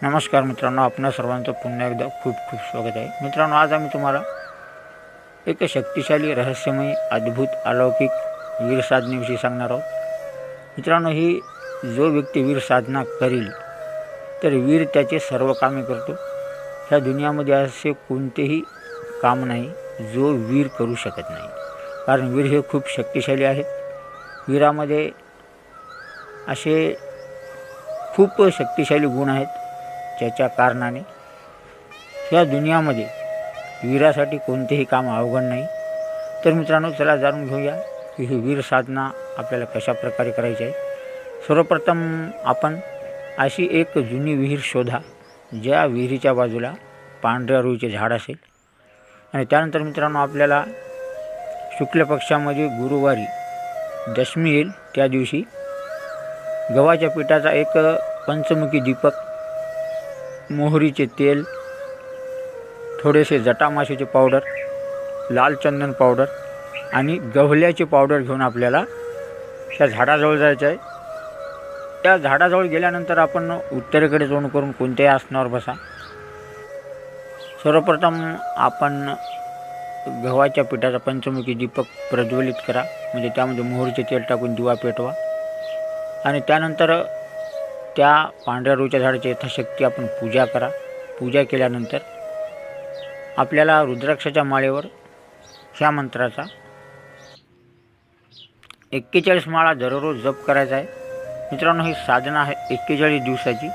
नमस्कार मित्रांनो, आपणा सर्वांचं पुन्हा एकदा खूप खूप स्वागत आहे. मित्रांनो, आज आम्ही तुम्हाला एक शक्तिशाली, रहस्यमय, अद्भुत, अलौकिक वीर साधनेविषयी सांगणार आहोत. मित्रांनो, ही जो व्यक्ती वीर साधना करील तर वीर त्याचे सर्व कामे करतो. ह्या दुनियामध्ये असे कोणतेही काम नाही जो वीर करू शकत नाही, कारण वीर हे खूप शक्तिशाली आहेत. वीरामध्ये असे खूप शक्तिशाली गुण आहेत ज्याच्या कारणाने या दुनियामध्ये वीरासाठी कोणतेही काम अवघड नाही. तर मित्रांनो, चला जाणून घेऊया की ही वीर साधना आपल्याला कशा प्रकारे करायची आहे. सर्वप्रथम आपण अशी एक जुनी विहीर शोधा ज्या विहिरीच्या बाजूला पांढऱ्या रुईचे झाड असेल. आणि त्यानंतर मित्रांनो, आपल्याला शुक्ल पक्षामध्ये गुरुवारी दशमी येईल त्या दिवशी गव्हाच्या पिठाचा एक पंचमुखी दीपक, मोहरीचे तेल, थोडेसे जटामाशीचे पावडर, लाल चंदन पावडर आणि गव्हाल्याचे पावडर घेऊन आपल्याला त्या झाडाजवळ जायचं आहे. त्या झाडाजवळ गेल्यानंतर आपण उत्तरेकडे तोंड करून कोणत्याही आसनावर बसा. सर्वप्रथम आपण गव्हाच्या पिठाचा पंचमुखी दीपक प्रज्वलित करा, म्हणजे त्यामध्ये मोहरीचे तेल टाकून दिवा पेटवा. आणि त्यानंतर त्या पांढऱ्या रुईच्या झाडाची यथाशक्ती आपण पूजा करा. पूजा केल्यानंतर आपल्याला रुद्राक्षाच्या माळेवर ह्या मंत्राचा 41 माळा दररोज जप करायचा आहे. मित्रांनो, ही साधना आहे 41 दिवसाची.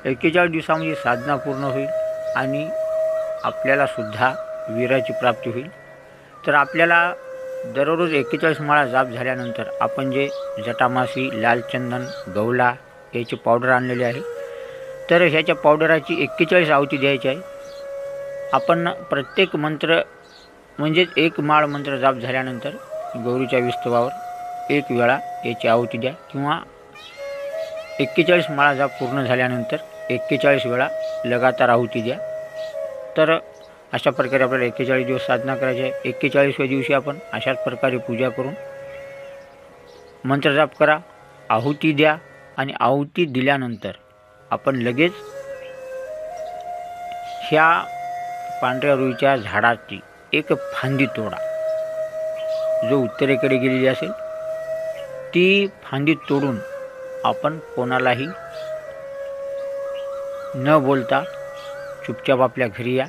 41 दिवसामध्ये साधना पूर्ण होईल आणि आपल्याला सुद्धा वीराची प्राप्ती होईल. तर आपल्याला दररोज 41 माळा जाप झाल्यानंतर आपण जे जटामासी, लाल चंदन, गवला याची पावडर आणलेली आहे, तर ह्याच्या पावडराची 41 आहुती द्यायची आहे. आपण प्रत्येक मंत्र म्हणजेच एक माळ मंत्र जाप झाल्यानंतर गौरीच्या विस्तवावर एक वेळा याची आहुती द्या, किंवा 41 माळा जाप पूर्ण झाल्यानंतर 41 वेळा लगातार आहुती द्या. तर अशा प्रकारे आपल्याला 41 दिवस साधना करायची आहे. 41व्या दिवशी आपण अशाच प्रकारे पूजा करून मंत्रजाप करा, आहुती द्या. आणि आहुती दिल्यानंतर आपण लगेच ह्या पांढऱ्या रुईच्या झाडाची एक फांदी तोडा. जो उत्तरेकडे गेलेली असेल ती फांदी तोडून आपण कोणालाही न बोलता चुपचाप आपल्या घरी या.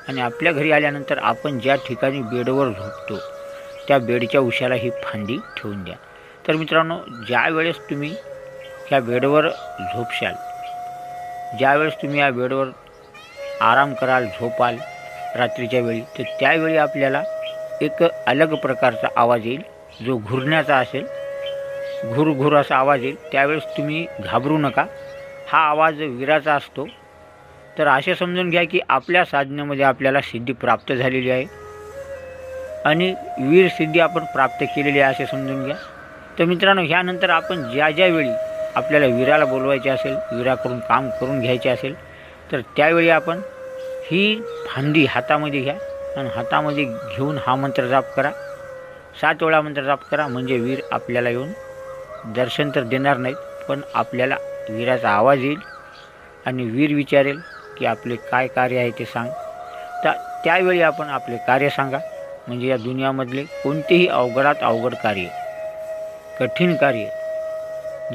आणि आपल्या घरी आल्यानंतर आपण ज्या ठिकाणी बेडवर झोपतो त्या बेडच्या उशाला ही फांदी ठेवून द्या. तर मित्रांनो, ज्या वेळेस तुम्ही ह्या बेडवर झोपशाल, ज्यावेळेस तुम्ही या बेडवर आराम कराल, झोपाल रात्रीच्या वेळी, तर त्यावेळी आपल्याला एक अलग प्रकारचा आवाज येईल, जो घुरण्याचा असेल. घुर असा आवाज येईल. त्यावेळेस तुम्ही घाबरू नका. हा आवाज वीराचा असतो. तर असे समजून घ्या की आपल्या साधनेमध्ये आपल्याला सिद्धी प्राप्त झालेली आहे आणि वीर सिद्धी आपण प्राप्त केलेली आहे असे समजून घ्या. तर मित्रांनो, ह्यानंतर आपण ज्या वेळी आपल्याला वीराला बोलवायचे असेल, वीराकडून काम करून घ्यायचे असेल, तर त्यावेळी आपण ही फांदी हातामध्ये घ्या आणि हातामध्ये घेऊन हा मंत्र जाप करा. 7 वेळा मंत्र जाप करा. म्हणजे वीर आपल्याला येऊन दर्शन तर देणार नाहीत, पण आपल्याला वीराचा आवाज येईल आणि वीर विचारेल की आपले काय कार्य आहे ते सांग. तर त्यावेळी आपण आपले कार्य सांगा. म्हणजे या दुनियामधले कोणतेही अवघडात अवघड कार्य, कठीण कार्य,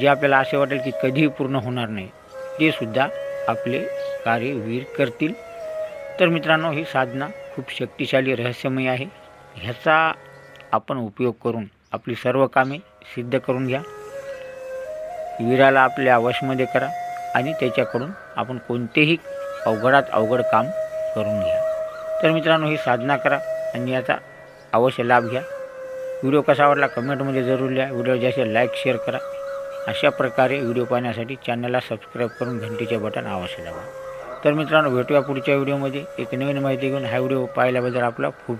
जे आपल्याला असे वाटेल की कधीही पूर्ण होणार नाही, ते सुद्धा आपले कार्य वीर करतील. तर मित्रांनो, ही साधना खूप शक्तिशाली, रहस्यमय आहे. ह्याचा आपण उपयोग करून आपली सर्व कामे सिद्ध करून घ्या. वीराला आपल्या वशमध्ये करा आणि त्याच्याकडून आपण कोणतेही अवघडात अवघड काम करून घ्या. तर मित्रांनो, ही साधना करा आणि याचा अवश्य लाभ घ्या. व्हिडिओ कसा आवडला कमेंटमध्ये जरूर लिहा. व्हिडिओ जास्त लाईक शेअर करा. अशा प्रकारे व्हिडिओ पाहण्यासाठी चॅनलला सबस्क्राईब करून घंटीचे बटन अवश्य दाबा. तर मित्रांनो, भेटूया पुढच्या व्हिडिओमध्ये एक नवीन माहिती घेऊन. हा व्हिडिओ पाहिल्याबद्दल आपला खूप